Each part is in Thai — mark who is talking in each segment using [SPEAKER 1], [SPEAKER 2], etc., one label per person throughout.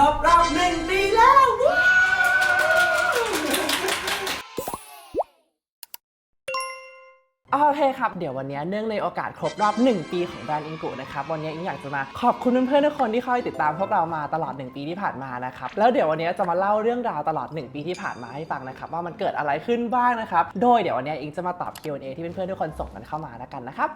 [SPEAKER 1] ครบรอบ1 ปีแล้วโอเคครับเดี๋ยววันนี้เนื่องในโอกาสครบรอบ1 ปีของแบรนด์อิงกุนะครับวันนี้อิงอยากจะมาขอบคุณเพื่อนๆทุกคนที่คอยติดตามพวกเรามาตลอด1 ปีที่ผ่านมานะครับแล้วเดี๋ยววันนี้จะมาเล่าเรื่องราวตลอด1 ปีที่ผ่านมาให้ฟังนะครับว่ามันเกิดอะไรขึ้นบ้างนะครับโดยเดี๋ยววันนี้อิงจะมาตอบ Q&A ที่เพื่อนๆทุกคนส่งกันเข้ามาแล้วกันนะครับ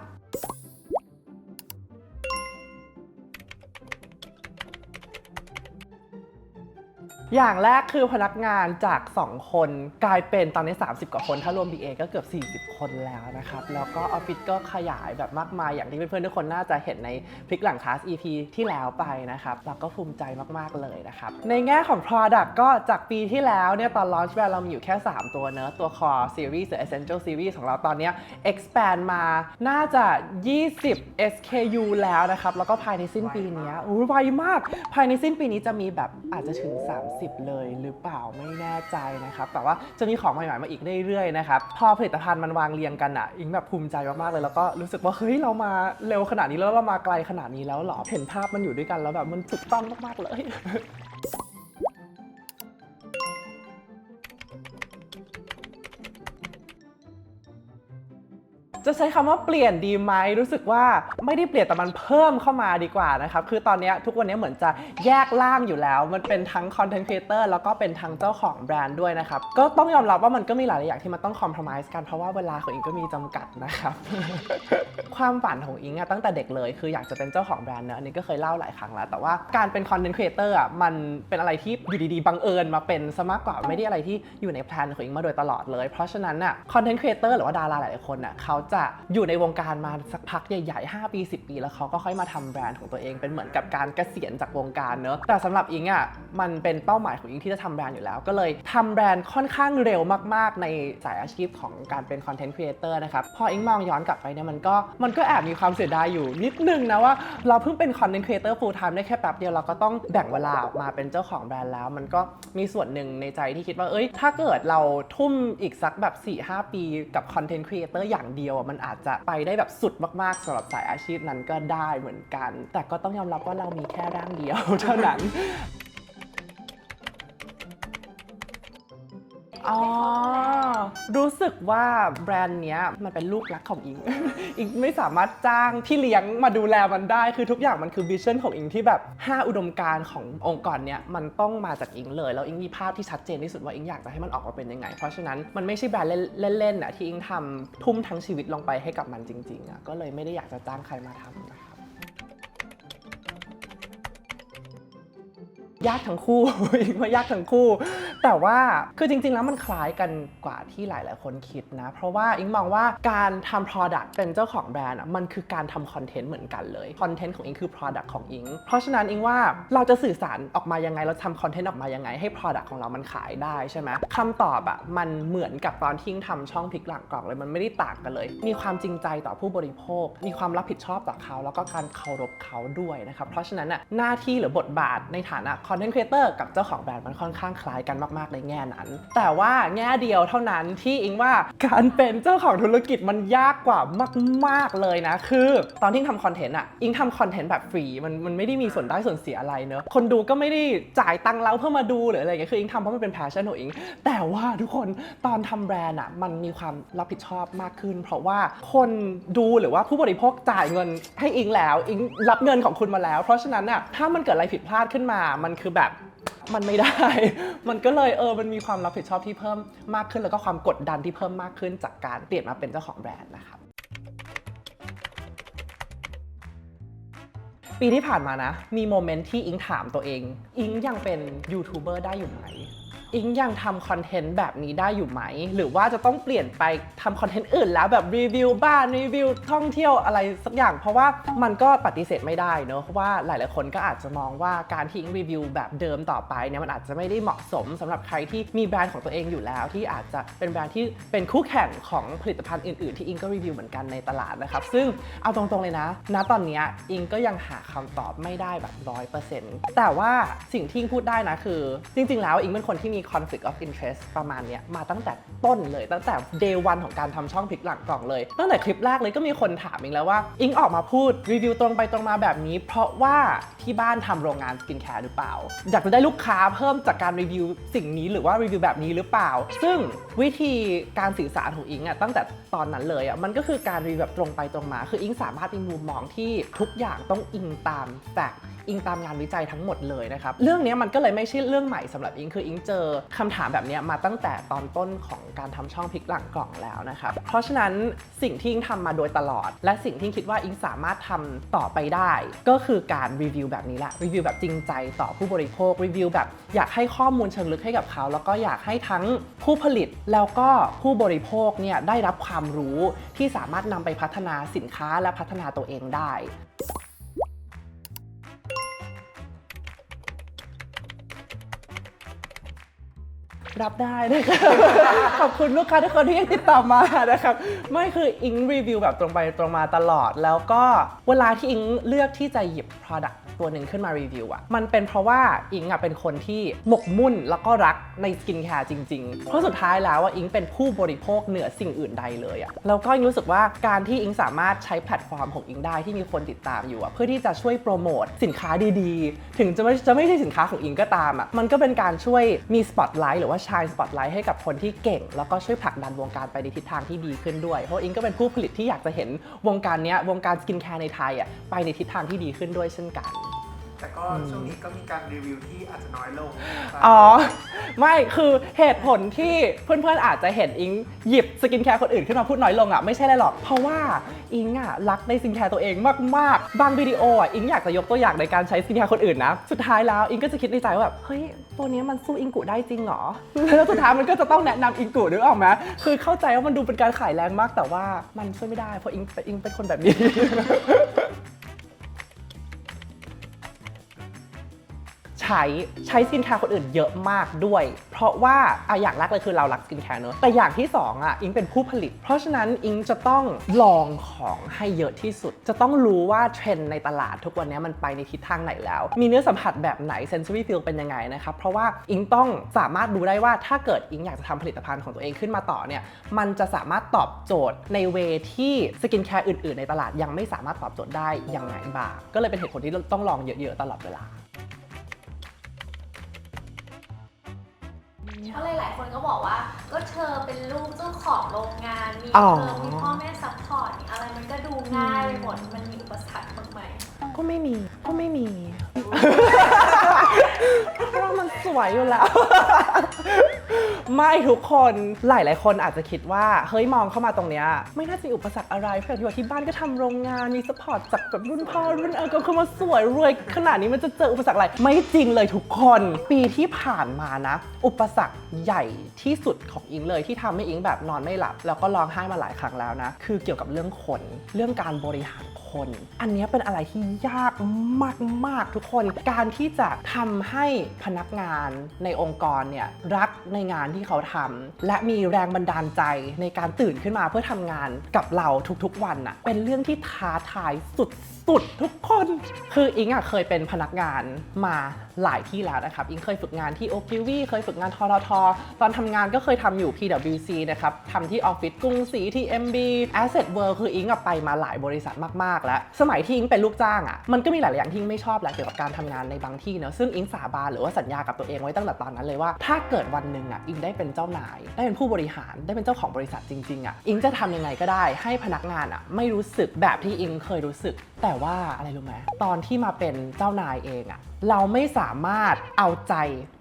[SPEAKER 1] อย่างแรกคือพนักงานจาก2 คนกลายเป็นตอนนี้30 กว่าคนถ้ารวม BA ก็เกือบ40 คนแล้วนะครับแล้วก็ออฟฟิศก็ขยายแบบมากมายอย่างที่เพื่อนๆทุกคนน่าจะเห็นในพลิกหลังคลาส EP ที่แล้วไปนะครับเราก็ภูมิใจมากๆเลยนะครับในแง่ของ Product ก็จากปีที่แล้วเนี่ยตอน Launch แบรนด์เรามีอยู่แค่3 ตัวเนอะตัว Core Series หรือ Essential Series ของเราตอนนี้ expand มาน่าจะ20 SKU แล้วนะครับแล้วก็ภายในสิ้นปีนี้ไวมากภายในสิ้นปีนี้จะมีแบบอาจจะถึง30เลยหรือเปล่าไม่แน่ใจนะครับแต่ว่าจะมีของใหม่ๆมาอีกเรื่อยๆนะครับพอผลิตภัณฑ์มันวางเรียงกันอ่ะอิงแบบภูมิใจมากๆเลยแล้วก็รู้สึกว่าเฮ้ยเรามาเร็วขนาดนี้แล้วเรามาไกลขนาดนี้แล้วหรอเห็นภาพมันอยู่ด้วยกันแล้วแบบมันถูกต้องมากๆเลยจะใช้คำว่าเปลี่ยนดีไหมรู้สึกว่าไม่ได้เปลี่ยนแต่มันเพิ่มเข้ามาดีกว่านะครับคือตอนนี้ทุกวันนี้เหมือนจะแยกล่างอยู่แล้วมันเป็นทั้งคอนเทนต์ครีเอเตอร์แล้วก็เป็นทั้งเจ้าของแบรนด์ด้วยนะครับก็ต้องยอมรับว่ามันก็มีหลายอย่างที่มันต้องคอมเพลมไพร์กันเพราะว่าเวลาของอิงก็มีจำกัดนะครับ ความฝันของอิงตั้งแต่เด็กเลยคืออยากจะเป็นเจ้าของแบรนด์เนอะอันนี้ก็เคยเล่าหลายครั้งแล้วแต่ว่าการเป็นคอนเทนต์ครีเอเตอร์มันเป็นอะไรที่อยู่ดีๆบังเอิญมาเป็นซะมากกว่าไม่ได้อะไรที่อยู่ในแพลนของอิงมาโดยตลอดเลยเพราะฉะนั้นคอนเทนต์ครีเอเตอร์หรือว่าดาราหลายๆคนเขาจะอยู่ในวงการมาสักพักใหญ่ๆ5 ปี 10 ปีแล้วเขาก็ค่อยมาทำแบรนด์ของตัวเองเป็นเหมือนกับการเกษียณจากวงการเนอะแต่สำหรับอิงมันเป็นเป้าหมายของอิงที่จะทำแบรนด์อยู่แล้วก็เลยทำแบรนด์ค่อนข้างเร็วมากๆในสายอาชีพของการเป็นคอนเทนต์ครีเอเตอร์นะครับพออิงมองย้อนกลับไปเนี่ยมันก็แอบมีความเสียดายอยู่นิดนึงนะว่าเราเพิ่งเป็นคอนเทนต์ครีเอเตอร์ full time ได้แค่แป๊บเดียวเราก็ต้องแบ่งเวลาออกมาเป็นเจ้าของแบรนด์แล้วมันก็มีส่วนหนึ่งในใจที่คิดว่าถ้าเกิดเราทุ่มอีกสักแบบ 4-5 ปีกับคอนเทนต์ครีเอเตอร์อย่างเดียวมันอาจจะไปได้แบบสุดมากๆสำหรับสายอาชีพนั้นก็ได้เหมือนกันแต่ก็ต้องยอมรับว่าเรามีแค่ร่างเดียวเท่านั้นอ๋อรู้สึกว่าแบรนด์เนี้ยมันเป็นลูกรักของอิง อิงไม่สามารถจ้างพี่เลี้ยงมาดูแลมันได้คือทุกอย่างมันคือวิชั่นของอิงที่แบบ5อุดมการณ์ขององค์กรเนี้ยมันต้องมาจากอิงเลยแล้วอิงมีภาพที่ชัดเจนที่สุดว่าอิงอยากจะให้มันออกมาเป็นยังไงเพราะฉะนั้นมันไม่ใช่แบรนด์เล่นๆที่อิงทำทุ่มทั้งชีวิตลงไปให้กับมันจริงๆก็เลยไม่ได้อยากจะจ้างใครมาทำนะคะยากทั้งคู่ อิงว่ายากทั้งคู่แต่ว่าคือจริงๆแล้วมันคล้ายกันกว่าที่หลายๆคนคิดนะเพราะว่าอิงมองว่าการทำ product เป็นเจ้าของแบรนด์มันคือการทำคอนเทนต์เหมือนกันเลยคอนเทนต์ของอิงคือ product ของอิงเพราะฉะนั้นอิงว่าเราจะสื่อสารออกมายังไงเราทำคอนเทนต์ออกมายังไงให้ product ของเรามันขายได้ใช่ไหมคำตอบมันเหมือนกับตอนที่อิงทำช่องพลิกหลังกล่องเลยมันไม่ได้ต่างกันเลยมีความจริงใจต่อผู้บริโภคมีความรับผิดชอบต่อเขาแล้วก็การเคารพเขาด้วยนะครับเพราะฉะนั้นหน้าที่หรือบทบาทในฐานะคอนเทนต์ครีเอเตอร์กับเจ้าของแบรนด์มันค่อนข้างคล้ายกันมากๆในแง่นั้นแต่ว่าแง่เดียวเท่านั้นที่อิงว่าการเป็นเจ้าของธุรกิจมันยากกว่ามากๆเลยนะคือตอนที่ทำคอนเทนต์อิงทำคอนเทนต์แบบฟรีมันไม่ได้มีส่วนได้ส่วนเสียอะไรเนอะคนดูก็ไม่ได้จ่ายตังค์เราเพื่อมาดูหรืออะไรอย่างเงี้ยคืออิงทำเพราะมันเป็นแพชชั่นของอิงแต่ว่าทุกคนตอนทำแบรนด์มันมีความรับผิดชอบมากขึ้นเพราะว่าคนดูหรือว่าผู้บริโภคจ่ายเงินให้อิงแล้วอิงรับเงินของคุณมาแล้วเพราะฉะนั้นถ้ามันเกิดอะไรผิดพลาดขึ้นมามันคือแบบมันไม่ได้ มันก็เลยมันมีความรับผิดชอบที่เพิ่มมากขึ้นแล้วก็ความกดดันที่เพิ่มมากขึ้นจากการเปลี่ยนมาเป็นเจ้าของแบรนด์นะครับปีที่ผ่านมานะมีโมเมนต์ที่อิงถามตัวเองอิงยังเป็นยูทูบเบอร์ได้อยู่ไหมอิงยังทำคอนเทนต์แบบนี้ได้อยู่ไหมหรือว่าจะต้องเปลี่ยนไปทำคอนเทนต์อื่นแล้วแบบรีวิวบ้านรีวิวท่องเที่ยวอะไรสักอย่างเพราะว่ามันก็ปฏิเสธไม่ได้เนอะเพราะว่าหลายๆคนก็อาจจะมองว่าการที่อิงรีวิวแบบเดิมต่อไปเนี่ยมันอาจจะไม่ได้เหมาะสมสำหรับใครที่มีแบรนด์ของตัวเองอยู่แล้วที่อาจจะเป็นแบรนด์ที่เป็นคู่แข่งของผลิตภัณฑ์อื่นๆที่อิงก็รีวิวเหมือนกันในตลาดนะครับซึ่งเอาตรงๆเลยนะณตอนนี้อิงก็ยังหาคำตอบไม่ได้แบบ100%แต่ว่าสิ่งที่อิงพูดได้นะคือจริงๆแล้วอิงเป็นคนที่มี conflict of interest ประมาณเนี้ยมาตั้งแต่ต้นเลยตั้งแต่ day 1 ของการทำช่องพลิกหลังกล่องเลยตั้งแต่คลิปแรกเลยก็มีคนถามอิงแล้วว่าอิงออกมาพูดรีวิวตรงไปตรงมาแบบนี้เพราะว่าที่บ้านทำโรงงานสกินแคร์หรือเปล่าอยากจะได้ลูกค้าเพิ่มจากการรีวิวสิ่งนี้หรือว่ารีวิวแบบนี้หรือเปล่าซึ่งวิธีการสื่อสารของอิงตั้งแต่ตอนนั้นเลยมันก็คือการรีวิวแบบตรงไปตรงมาคืออิงสามารถมีมุมมองที่ทุกอย่างต้องอิงตามแฟกต์อิงตามงานวิจัยทั้งหมดเลยนะครับเรื่องนี้มันก็เลยไม่ใช่เรื่องใหม่สำหรับอิงคืออิงเจอคำถามแบบนี้มาตั้งแต่ตอนต้นของการทำช่องพลิกหลังกล่องแล้วนะครับเพราะฉะนั้นสิ่งที่อิงทำมาโดยตลอดและสิ่งที่คิดว่าอิงสามารถทำต่อไปได้ก็คือการรีวิวแบบนี้แหละรีวิวแบบจริงใจต่อผู้บริโภครีวิวแบบอยากให้ข้อมูลเชิงลึกให้กับเขาแล้วก็อยากให้ทั้งผู้ผลิตแล้วก็ผู้บริโภคเนี่ยได้รับความรู้ที่สามารถนำไปพัฒนาสินค้าและพัฒนาตัวเองได้รับได้นะคะขอบคุณลูกค้าทุกคนที่ยังติดต่อมานะครับไม่คืออิงรีวิวแบบตรงไปตรงมาตลอดแล้วก็เวลาที่อิงเลือกที่จะหยิบ product ตัวหนึ่งขึ้นมารีวิวมันเป็นเพราะว่าอิงเป็นคนที่หมกมุ่นแล้วก็รักในสกินแคร์จริงๆเพราะสุดท้ายแล้วอิงเป็นผู้บริโภคเหนือสิ่งอื่นใดเลยแล้วก็อิงรู้สึกว่าการที่อิงสามารถใช้แพลตฟอร์มของอิงได้ที่มีคนติดตามอยู่เพื่อที่จะช่วยโปรโมทสินค้าดีๆถึงจะไม่ใช่สินค้าของอิงก็ตามมันก็เป็นการช่วยมีสปอตไลท์หรือว่าชายสปอตไลท์ให้กับคนที่เก่งแล้วก็ช่วยผลักดันวงการไปในทิศทางที่ดีขึ้นด้วยเพราะอิงก็เป็นผู้ผลิตที่อยากจะเห็นวงการสกินแคร์ในไทยไปในทิศทางที่ดีขึ้นด้วยเช่นกัน
[SPEAKER 2] แต่ก็ช่วงนี้ก็มีการรีวิวที่อาจจะน้อยลง
[SPEAKER 1] ไม่คือเหตุผลที่เพื่อนๆอาจจะเห็นอิงหยิบสกินแคร์คนอื่นขึ้นมาพูดน้อยลงไม่ใช่อะไรหรอกเพราะว่าอิงรักในสกินแคร์ตัวเองมากๆบางวิดีโออิงอยากจะยกตัวอย่างในการใช้สกินแคร์คนอื่นนะสุดท้ายแล้วอิงก็จะคิดในใจว่าแบบเฮ้ยตัวนี้มันสู้อิงกุได้จริงเหรอแล้วสุดท้ายมันก็จะต้องแนะนำอิงกุนึกออกไหมคือเข้าใจว่ามันดูเป็นการขายแรงมากแต่ว่ามันช่วยไม่ได้เพราะอิงเป็นคนแบบนี้ใช้สกินแคร์คนอื่นเยอะมากด้วยเพราะว่าอย่างแรกเลยคือเรารักสกินแคร์เนอะแต่อย่างที่2อิงเป็นผู้ผลิตเพราะฉะนั้นอิงจะต้องลองของให้เยอะที่สุดจะต้องรู้ว่าเทรนด์ในตลาดทุกวันนี้มันไปในทิศทางไหนแล้วมีเนื้อสัมผัสแบบไหน sensory feel เป็นยังไงนะครับเพราะว่าอิงต้องสามารถดูได้ว่าถ้าเกิดอิงอยากจะทำผลิตภัณฑ์ของตัวเองขึ้นมาต่อเนี่ยมันจะสามารถตอบโจทย์ในเวที่สกินแคร์อื่นๆในตลาดยังไม่สามารถตอบโจทย์ได้ยังไงบ้างก็เลยเป็นเหตุผลที่ต้องลองเยอะๆตลอดเวลา
[SPEAKER 3] เพราะหลายๆคนก็บอกว่าก็เธอเป็นลูกเจ้าของโรงงานมีมีพ่อแม่ซัพพอร์ตอะไรมันก็ดูง่ายไปหมดมันมีอุปสรรคบ้างไหม
[SPEAKER 1] ก็ไม่มีเพราะว่ามันสวยอยู่แล้วไม่ทุกคนหลายคนอาจจะคิดว่าเฮ้ยมองเข้ามาตรงเนี้ยไม่น่าจะมีอุปสรรคอะไรเพราะที่บ้านก็ทำโรงงานมีซัพพอร์ตจากแบบรุ่นพ่อรุ่นก็คือมาสวยรวยขนาดนี้มันจะเจออุปสรรคอะไรไม่จริงเลยทุกคนปีที่ผ่านมานะอุปสรรคใหญ่ที่สุดของอิงเลยที่ทำให้อิงแบบนอนไม่หลับแล้วก็ร้องไห้มาหลายครั้งแล้วนะคือเกี่ยวกับเรื่องคนเรื่องการบริหารคนอันนี้เป็นอะไรที่ยากมากๆทุกคนการที่จะทำให้พนักงานในองค์กรเนี่ยรักในงานที่เขาทำและมีแรงบันดาลใจในการตื่นขึ้นมาเพื่อทำงานกับเราทุกๆวันเป็นเรื่องที่ท้าทายสุดทุกคนคืออิงเคยเป็นพนักงานมาหลายที่แล้วนะครับอิงเคยฝึกงานที่โอคิวีเคยฝึกงานททตอนทำงานก็เคยทำอยู่ PwC นะครับทำที่ออฟฟิศกรุงศรี TMB Asset World คืออิงไปมาหลายบริษัทมากๆแล้วสมัยที่อิงเป็นลูกจ้างมันก็มีหลายอย่างที่อิงไม่ชอบแหละเกี่ยวกับการทำงานในบางที่เนอะซึ่งอิงสาบานหรือว่าสัญญากับตัวเองไว้ตั้งแต่ตอนนั้นเลยว่าถ้าเกิดวันหนึ่งอิงได้เป็นเจ้านายได้เป็นผู้บริหารได้เป็นเจ้าของบริษัทจริงๆอิงจะทำยังไงก็ได้ให้พนักงานไม่รู้สึกแบบที่อิงเคยรู้สึกแต่ว่าอะไรรู้ไหมตอนที่มาเป็นเจ้านายเองเราไม่สามารถเอาใจ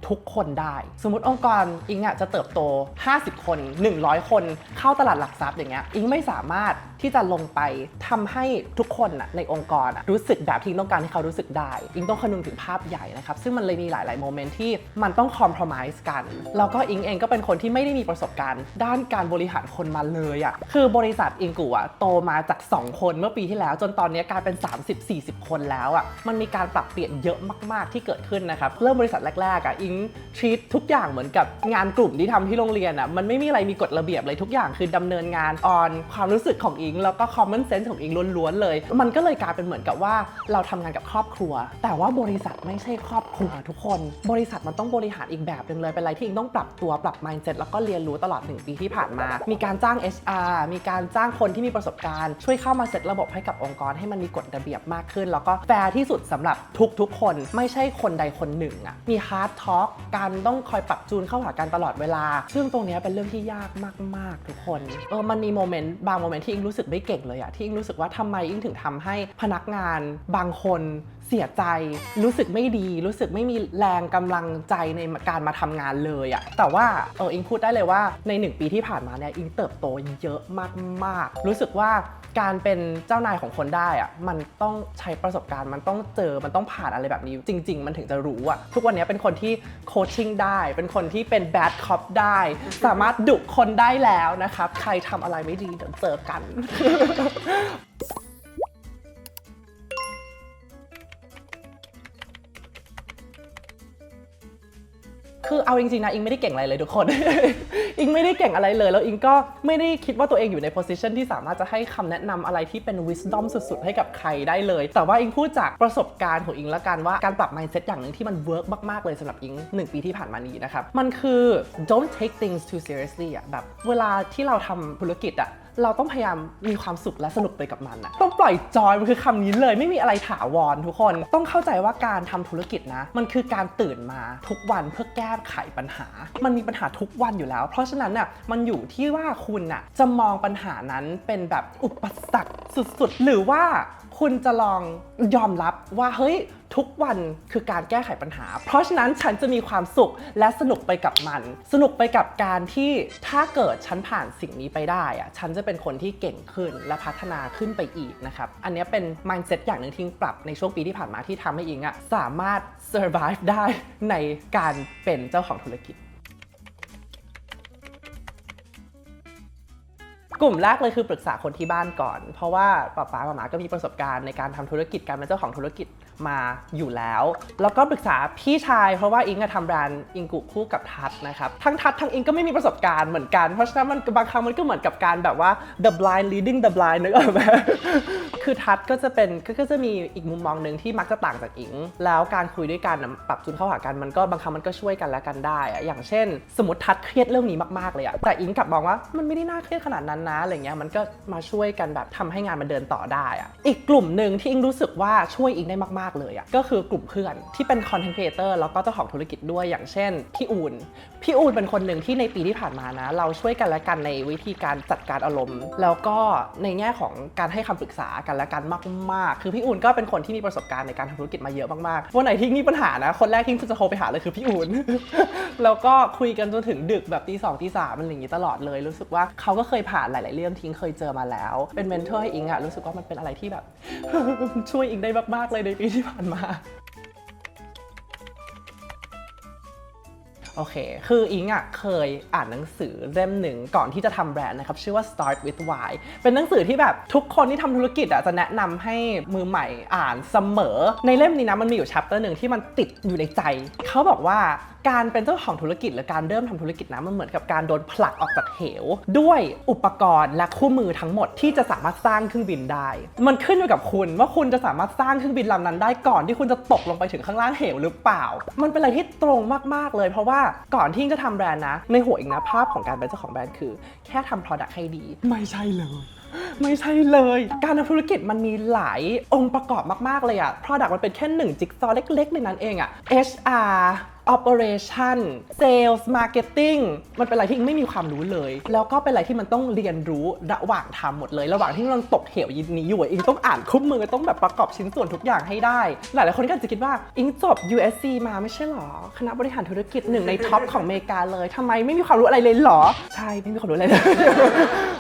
[SPEAKER 1] ทุกคนได้สมมติองค์กรอิงจะเติบโต50คน100คนเข้าตลาดหลักทรัพย์อย่างเงี้ยอิงไม่สามารถที่จะลงไปทำให้ทุกคนในองค์กรรู้สึกแบบที่ต้องการให้เขารู้สึกได้อิงต้องคำนึงถึงภาพใหญ่นะครับซึ่งมันเลยมีหลายๆโมเมนต์ที่มันต้องคอม promise กันแล้วก็อิงเองก็เป็นคนที่ไม่ได้มีประสบการณ์ด้านการบริหารคนมาเลยคือบริษัทอิงกุโตมาจาก2คนเมื่อปีที่แล้วจนตอนนี้กลายเป็น30-40 คนแล้วมันมีการปรับเปลี่ยนเยอะมากๆที่เกิดขึ้นนะครับเริ่มบริษัทแรกๆอิง treat ทุกอย่างเหมือนกับงานกลุ่มที่ทำที่โรงเรียนมันไม่มีอะไรมีกฎระเบียบเลยทุกอย่างคือดำเนินงาน on ความรู้สึกของอิงแล้วก็ common sense ของอิงล้วนๆเลย มันก็เลยกลายเป็นเหมือนกับว่าเราทำงานกับครอบครัวแต่ว่าบริษัทไม่ใช่ครอบครัวทุกคนบริษัทมันต้องบริหารอีกแบบนึงเลยเป็นอะไรที่อิงต้องปรับตัวปรับ mindset แล้วก็เรียนรู้ตลอด1 ปีที่ผ่านมามีการจ้าง HR มีการจ้างคนที่มีประสบการณ์ช่วยเข้ามาเซตระบบให้กับองค์กรให้มันมีกฎระเบียบมากขึ้นแล้วก็แฟร์ที่สุดสำหรับทุกคนไม่ใช่คนใดคนหนึ่งอ่ะมี hard talk การต้องคอยปรับจูนเข้าหากันตลอดเวลาซึ่งตรงนี้เป็นเรื่องที่ยากมากๆทุกคนมันมีโมเมนต์บางโมเมนต์ที่อิงรู้สึกไม่เก่งเลยอะที่อิงรู้สึกว่าทำไมอิงถึงทำให้พนักงานบางคนเสียใจรู้สึกไม่ดีรู้สึกไม่มีแรงกำลังใจในการมาทำงานเลยอะแต่ว่าอิงพูดได้เลยว่าใน1 ปีที่ผ่านมาเนี่ยอิงเติบโตเยอะมากๆรู้สึกว่าการเป็นเจ้านายของคนได้อะมันต้องใช้ประสบการณ์มันต้องเจอมันต้องผ่านอะไรแบบนี้จริงๆมันถึงจะรู้อะทุกวันนี้เป็นคนที่โคชชิ่งได้เป็นคนที่เป็นแบดคอปได้สามารถดุคนได้แล้วนะครับใครทำอะไรไม่ดีเดี๋ยวเจอกัน คือเอาจริงๆนะอิงไม่ได้เก่งอะไรเลยทุกคน อิงไม่ได้เก่งอะไรเลยแล้วอิงก็ไม่ได้คิดว่าตัวเองอยู่ใน position ที่สามารถจะให้คำแนะนำอะไรที่เป็น wisdom สุดๆให้กับใครได้เลยแต่ว่าอิงพูดจากประสบการณ์ของอิงละกันว่าการปรับ mindset อย่างหนึ่งที่มัน work มากๆเลยสำหรับอิง1 ปีที่ผ่านมานี้นะครับมันคือ don't take things too seriously อะแบบเวลาที่เราทำธุรกิจอะเราต้องพยายามมีความสุขและสนุกไปกับมันนะต้องปล่อยจอยมันคือคำนี้เลยไม่มีอะไรถาวรทุกคนต้องเข้าใจว่าการทำธุรกิจนะมันคือการตื่นมาทุกวันเพื่อแก้ไขปัญหามันมีปัญหาทุกวันอยู่แล้วเพราะฉะนั้นน่ะมันอยู่ที่ว่าคุณน่ะจะมองปัญหานั้นเป็นแบบอุปสรรคสุดๆหรือว่าคุณจะลองยอมรับว่าเฮ้ยทุกวันคือการแก้ไขปัญหาเพราะฉะนั้นฉันจะมีความสุขและสนุกไปกับมันสนุกไปกับการที่ถ้าเกิดฉันผ่านสิ่งนี้ไปได้อะฉันจะเป็นคนที่เก่งขึ้นและพัฒนาขึ้นไปอีกนะครับอันนี้เป็น mindset อย่างหนึ่งที่ปรับในช่วงปีที่ผ่านมาที่ทำให้อิงอะสามารถ survive ได้ในการเป็นเจ้าของธุรกิจกลุ่มแรกเลยคือปรึกษาคนที่บ้านก่อนเพราะว่าป๊าหมาก็มีประสบการณ์ในการทำธุรกิจการเป็นเจ้าของธุรกิจมาอยู่แล้วก็ปรึกษาพี่ชายเพราะว่าอิงทำแบรนด์อิงกุคู่กับทัศนะครับทั้งทัศทั้งอิงก็ไม่มีประสบการณ์เหมือนกันเพราะฉะนั้นมันบางครั้งมันก็เหมือนกับการแบบว่า the blind leading the blind นึกออกไหม คือทัศก็จะมีอีกมุมมองหนึ่งที่มักจะต่างจากอิงแล้วการคุยด้วยกันปรับจูนเข้าหากันมันก็บางครั้งมันก็ช่วยกันและกันได้อย่างเช่นสมมติทัศเครียดเรื่องนี้มากๆเลยแต่อิงกลับมองว่ามันไม่ได้น่าเครียดขนาดนั้นนะอะไรเงี้ยมันก็มาช่วยกันแบบทำให้งานมันเดินต่อได้อีกกลุ่มหนึ่งที่อิงรู้สึกว่าช่วยอิงได้มากๆเลยก็คือกลุ่มเพื่อนที่เป็นคอนเทนต์ครีเอเตอร์แล้วก็เจ้าของธุรกิจด้วยอย่างเช่นพี่อูนเป็นคนหนึ่งที่ในปีที่ผ่านมานะเราช่วยกันและกันในวิธีการจัดการอารมณ์แล้วก็ในแง่ของการให้คำปรึกษากันและกันมากๆคือพี่อูนก็เป็นคนที่มีประสบการณ์ในการทำธุรกิจมาเยอะมากๆวันไหนที่มีปัญหานะคนแรกที่จะโทรไปหาเลยคือพี่อูน แล้วก็คุยกันจนถึงดึกแบบตี 2 ตี 3มันอย่างนี้ตลอดเลยรู้สึกว่าเขาก็เคยผ่านหลายๆเรื่องที่เคยเจอมาแล้วเป็นเมนเทอร์ให้อิงรู้สึกว่ามันเป็นอะไรที่แบบ ช่วยอิงได้มากๆเลยในปีที่ผ่านมาโอเคคืออิงเคยอ่านหนังสือเล่มหนึ่งก่อนที่จะทำแบรนด์นะครับชื่อว่า Start with Why เป็นหนังสือที่แบบทุกคนที่ทำธุรกิจจะแนะนำให้มือใหม่อ่านเสมอในเล่มนี้นะมันมีอยู่ chapter หนึ่งที่มันติดอยู่ในใจเขาบอกว่าการเป็นเจ้าของธุรกิจหรือการเริ่มทำธุรกิจนะมันเหมือนกับการโดนผลักออกจากเหวด้วยอุปกรณ์และคู่มือทั้งหมดที่จะสามารถสร้างเครื่องบินได้มันขึ้นอยู่กับคุณว่าคุณจะสามารถสร้างเครื่องบินลำนั้นได้ก่อนที่คุณจะตกลงไปถึงข้างล่างเหวหรือเปล่ามันเป็นอะไรที่ตรงมากๆเลยเพราะว่าก่อนที่จะทำแบรนด์นะในหัวเองนะภาพของการเป็นเจ้าของแบรนด์คือแค่ทำ product ให้ดีไม่ใช่เลยการทำธุรกิจมันมีหลายองค์ประกอบมากๆเลยproduct มันเป็นแค่1จิ๊กซอว์เล็กๆในนั้นเอง HR operation sales marketing มันเป็นอะไรที่ไม่มีความรู้เลยแล้วก็เป็นอะไรที่มันต้องเรียนรู้ระหว่างทำหมดเลยระหว่างที่เราตกเหวนี้อยู่อิงต้องอ่านคู่มือต้องแบบประกอบชิ้นส่วนทุกอย่างให้ได้หลายๆคนก็อาจจะคิดว่าอิงจบ USC มาไม่ใช่หรอคณะบริหารธุรกิจหนึ่งในท็อปของอเมริกาเลยทำไมไม่มีความรู้อะไรเลยหรอใช่ไม่มีความรู้อะไรเลย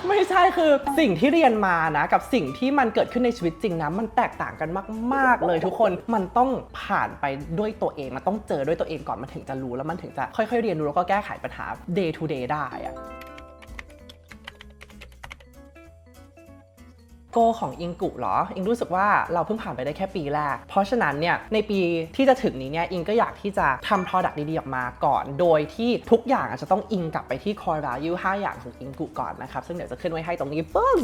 [SPEAKER 1] ไม่ใช่คือสิ่งที่เรียนมานะกับสิ่งที่มันเกิดขึ้นในชีวิตจริงนะมันแตกต่างกันมากๆเลยทุกคนมันต้องผ่านไปด้วยตัวเองมันต้องเจอด้วยตัวเองก่อนมันถึงจะรู้แล้วมันถึงจะค่อยๆเรียนรู้แล้วก็แก้ไขปัญหา day to day ได้โกของอิงกุเหรออิงรู้สึกว่าเราเพิ่งผ่านไปได้แค่ปีแรกเพราะฉะนั้นเนี่ยในปีที่จะถึงนี้เนี่ยอิงก็อยากที่จะทำ product ดีๆออกมาก่อนโดยที่ทุกอย่างอาจจะต้องอิงกลับไปที่ core value 5 อย่างของอิงกุก่อนนะครับซึ่งเดี๋ยวจะขึ้นไว้ให้ตรงนี้ปึ้ง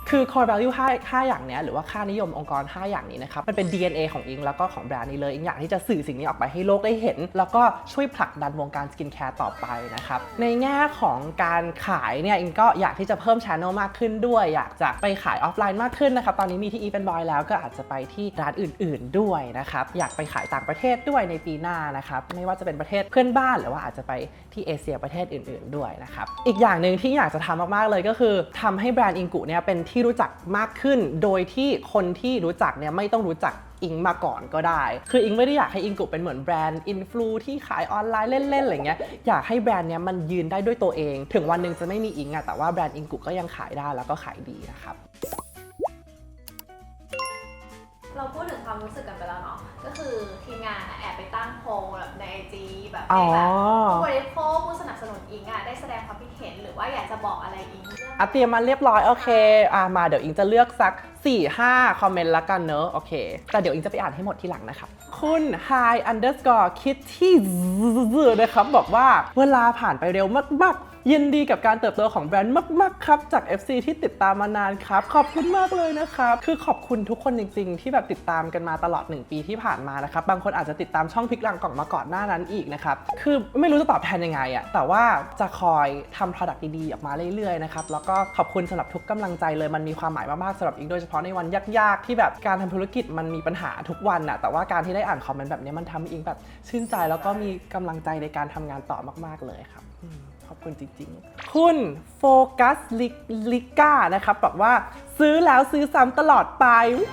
[SPEAKER 1] คือ core value 5อย่างเนี้ยหรือว่าค่านิยมองค์กร5อย่างนี้นะครับมันเป็น DNA ของอิงแล้วก็ของแบรนด์นี้เลยอิงอยากที่จะสื่อสิ่งนี้ออกไปให้โลกได้เห็นแล้วก็ช่วยผลักดันวงการสกินแคร์ต่อไปนะครับในแง่ของการขายเนี่ยอิงก็อยากที่จะเพิ่ม channel มากขึ้นด้วยอยากจะไปขายออฟไลน์มากขึ้นนะครับตอนนี้มีที่ Eventboy แล้วก็อาจจะไปที่ร้านอื่นๆด้วยนะครับอยากไปขายต่างประเทศด้วยในปีหน้านะครับไม่ว่าจะเป็นประเทศเพื่อนบ้านหรือว่าอาจจะไปที่เอเชียประเทศอื่นๆด้วยนะครับอีกอย่างหนึ่งที่อยากจะทำมากๆเลยก็คือทำให้แบรนด์อิงกุเนี่ยเป็นที่รู้จักมากขึ้นโดยที่คนที่รู้จักเนี่ยไม่ต้องรู้จักอิงมาก่อนก็ได้คืออิงไม่ได้อยากให้อิงกุเป็นเหมือนแบรนด์อินฟลูที่ขายออนไลน์เล่นๆอะไรเงี้ยอยากให้แบรนด์เนี้ยมันยืนได้ด้วยตัวเองถึงวันหนึ่งจะไม่มีอิงอะแต่ว่าแบรนด์อิงกุก็ยังขายได้แล้วก็ขายดีนะครับ
[SPEAKER 3] เราพูดถึงความรู้สึกกันไปแล้วเนาะก็คือทีมงานแอบไปตั้งโพลแบบใน IG แบบ
[SPEAKER 1] อ๋
[SPEAKER 3] ให้
[SPEAKER 1] อ
[SPEAKER 3] แบบผู้บริโภคผู้สนับสนุนอิงได้แสดงความคิดเห็นหรือว่าอยากจะบอกอะไรอิง
[SPEAKER 1] เตรียมมาเรียบร้อยโอเคมาเดี๋ยวอิงจะเลือกสัก 4-5 คอมเมนต์ละกันเนอะโอเคแต่เดี๋ยวอิงจะไปอ่านให้หมดทีหลังนะครับคุณ hi_kitty นะครับบอกว่าเวลาผ่านไปเร็วมากๆยินดีกับการเติบโตของแบรนด์มากๆครับจาก FC ที่ติดตามมานานครับขอบคุณมากเลยนะครับคือขอบคุณทุกคนจริงๆที่แบบติดตามกันมาตลอด1ปีที่ผ่านมานะครับบางคนอาจจะติดตามช่องพลิกหลังกล่องมาก่อนหน้านั้นอีกนะครับคือไม่รู้จะตอบแทนยังไงอะแต่ว่าจะคอยทำ product ดีๆออกมาเรื่อยๆนะครับแล้วก็ขอบคุณสำหรับทุกกำลังใจเลยมันมีความหมายมากๆสำหรับอิงโดยเฉพาะในวันยากๆที่แบบการทำธุรกิจมันมีปัญหาทุกวันอะแต่ว่าการที่ได้อ่านคอมเมนต์แบบนี้มันทำให้อิงแบบชื่นใจแล้วก็มีกำลังใจในการทำงานต่อมากๆเลยครับขอบคุณจริงๆคุณโฟกัสลิก้านะครับบอกว่าซื้อแล้วซื้อซ้ำตลอดไป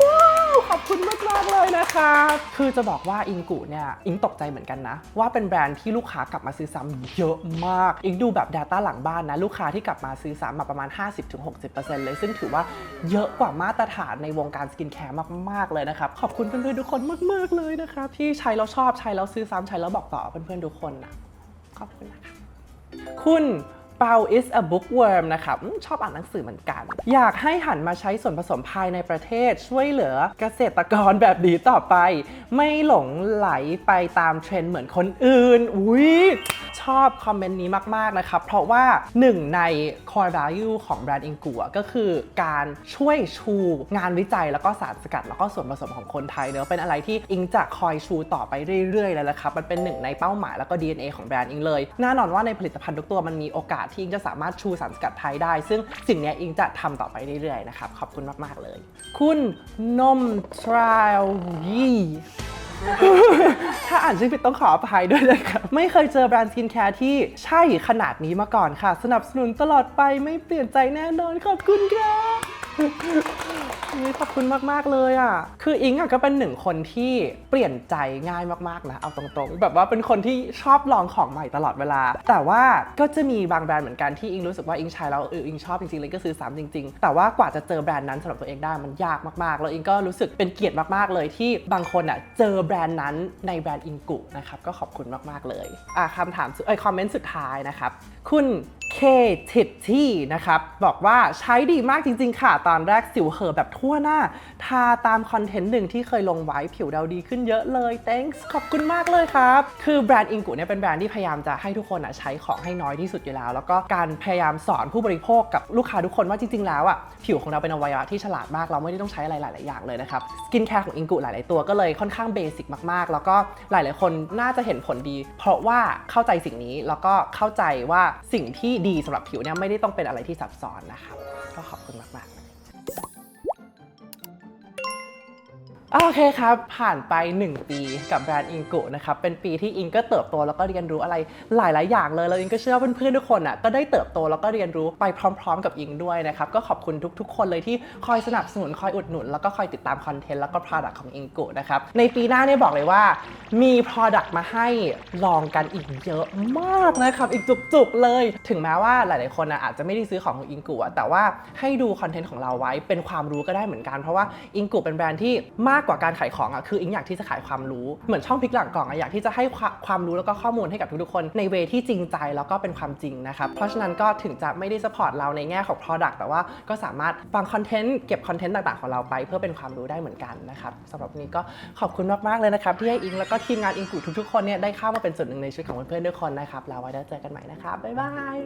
[SPEAKER 1] ว้าวขอบคุณมากๆเลยนะคะคือจะบอกว่าอิงกุเนี่ยอิงตกใจเหมือนกันนะว่าเป็นแบรนด์ที่ลูกค้ากลับมาซื้อซ้ำเยอะมากอิงดูแบบ Data หลังบ้านนะลูกค้าที่กลับมาซื้อซ้ำมาประมาณ 50-60% เลยซึ่งถือว่าเยอะกว่ามาตรฐานในวงการสกินแคร์มากๆเลยนะครับขอบคุณเพื่อนๆทุกคนมากๆเลยนะคะที่ใช้แล้วชอบใช้แล้วซื้อซ้ำใช้แล้วบอกต่อเพื่อนๆทุกคนนะขอบคุณนะคะคุณเปา is a bookworm นะครับชอบอ่านหนังสือเหมือนกันอยากให้หันมาใช้ส่วนผสมภายในประเทศช่วยเหลือเกษตรกรแบบนี้ต่อไปไม่หลงไหลไปตามเทรนด์เหมือนคนอื่นชอบคอมเมนต์นี้มากๆนะครับเพราะว่าหนึ่งใน core value ของแบรนด์อิงกัวก็คือการช่วยชูงานวิจัยแล้วก็สารสกัดแล้วก็ส่วนผสมของคนไทยเนอะเป็นอะไรที่อิงจะคอยชูต่อไปเรื่อยๆเลยละครับมันเป็นหนึ่งในเป้าหมายแล้วก็ DNA ของแบรนด์อิงเลยแน่นอนว่าในผลิตภัณฑ์ทุกตัวมันมีโอกาสที่อิงจะสามารถชูสารสกัดไทยได้ซึ่งสิ่งนี้อิงจะทำต่อไปเรื่อยๆนะครับขอบคุณมากๆเลยคุณนมทรายีถ้าอ่านชื่อผิดต้องขออภัยด้วยนะครับไม่เคยเจอแบรนด์สกินแคร์ที่ใช่ขนาดนี้มาก่อนค่ะสนับสนุนตลอดไปไม่เปลี่ยนใจแน่นอนขอบคุณครับขอบคุณมากๆเลยอ่ะคืออิงก็เป็นหนึ่งคนที่เปลี่ยนใจง่ายมากๆนะเอาตรงๆแบบว่าเป็นคนที่ชอบลองของใหม่ตลอดเวลาแต่ว่าก็จะมีบางแบรนด์เหมือนกันที่อิงรู้สึกว่าอิงใช้แล้วอิงชอบจริงๆเลยก็ซื้อซ้ำจริงๆแต่ว่ากว่าจะเจอแบรนด์นั้นสำหรับตัวเองได้มันยากมากๆแล้วอิงก็รู้สึกเป็นเกียรติมากๆเลยที่บางคนอ่ะเจอแบรนด์นั้นในแบรนด์อิงกุนะครับก็ขอบคุณมากๆเลยคำถามคอมเมนต์สุดท้ายนะครับคุณเคทิที่นะครับบอกว่าใช้ดีมากจริงๆค่ะตอนแรกสิวเห่อแบบทั่วหน้าทาตามคอนเทนต์หนึ่งที่เคยลงไว้ผิวเราดีขึ้นเยอะเลย thanks ขอบคุณมากเลยครับคือแบรนด์อิงกุเนี่ยเป็นแบรนด์ที่พยายามจะให้ทุกคนใช้ของให้น้อยที่สุดอยู่แล้วแล้วก็การพยายามสอนผู้บริโภคกับลูกค้าทุกคนว่าจริงๆแล้วผิวของเราเป็นอวัยวะที่ฉลาดมากเราไม่ได้ต้องใช้อะไรหลายๆอย่างเลยนะครับสกินแคร์ของอิงกุหลายๆตัวก็เลยค่อนข้างเบสิกมากๆแล้วก็หลายๆคนน่าจะเห็นผลดีเพราะว่าเข้าใจสิ่งนี้แล้วก็เข้าใจว่าสิ่งที่ดีสำหรับผิวเนี่ยไม่ได้ต้องเป็นอะไรที่ซับซ้อนนะครับก็ขอบคุณมากๆโอเคครับผ่านไป1ปีกับแบรนด์อิงกุนะครับเป็นปีที่อิงก็เติบโตแล้วก็เรียนรู้อะไรหลายๆอย่างเลยแล้วอิงก็เชื่อว่าเพื่อนๆทุกคนก็ได้เติบโตแล้วก็เรียนรู้ไปพร้อมๆกับอิงด้วยนะครับก็ขอบคุณทุกๆคนเลยที่คอยสนับสนุนคอยอุดหนุนแล้วก็คอยติดตามคอนเทนต์แล้วก็ product ของอิงกุนะครับในปีหน้าเนี่ยบอกเลยว่ามี product มาให้ลองกันอีกเยอะมากนะครับอีกจุกๆเลยถึงแม้ว่าหลายๆคนอาจจะไม่ได้ซื้อของอิงกุแต่ว่าให้ดูคอนเทนต์ของเราไว้เป็นความรู้ก็ได้เหมือนกันเพราะว่าอิงกุเป็นแบรนด์ที่มากกว่าการขายของคืออิงอยากที่จะขายความรู้เหมือนช่องพลิกหลังกล่องอยากที่จะให้ความรู้แล้วก็ข้อมูลให้กับทุกๆคนในเวที่จริงใจแล้วก็เป็นความจริงนะครับเพราะฉะนั้นก็ถึงจะไม่ได้ซัพพอร์ตเราในแง่ของ product แต่ว่าก็สามารถฟังคอนเทนต์เก็บคอนเทนต์ต่างๆของเราไปเพื่อเป็นความรู้ได้เหมือนกันนะครับสำหรับวันนี้ก็ขอบคุณมากๆเลยนะครับที่ให้อิงแล้วก็ทีมงานอิงกุทุกๆคนเนี่ยได้เข้ามาเป็นส่วนหนึ่งในชีวิตของเพื่อนๆทุกคนนะครับแล้วไว้เจอกันใหม่นะครับบ๊ายบาย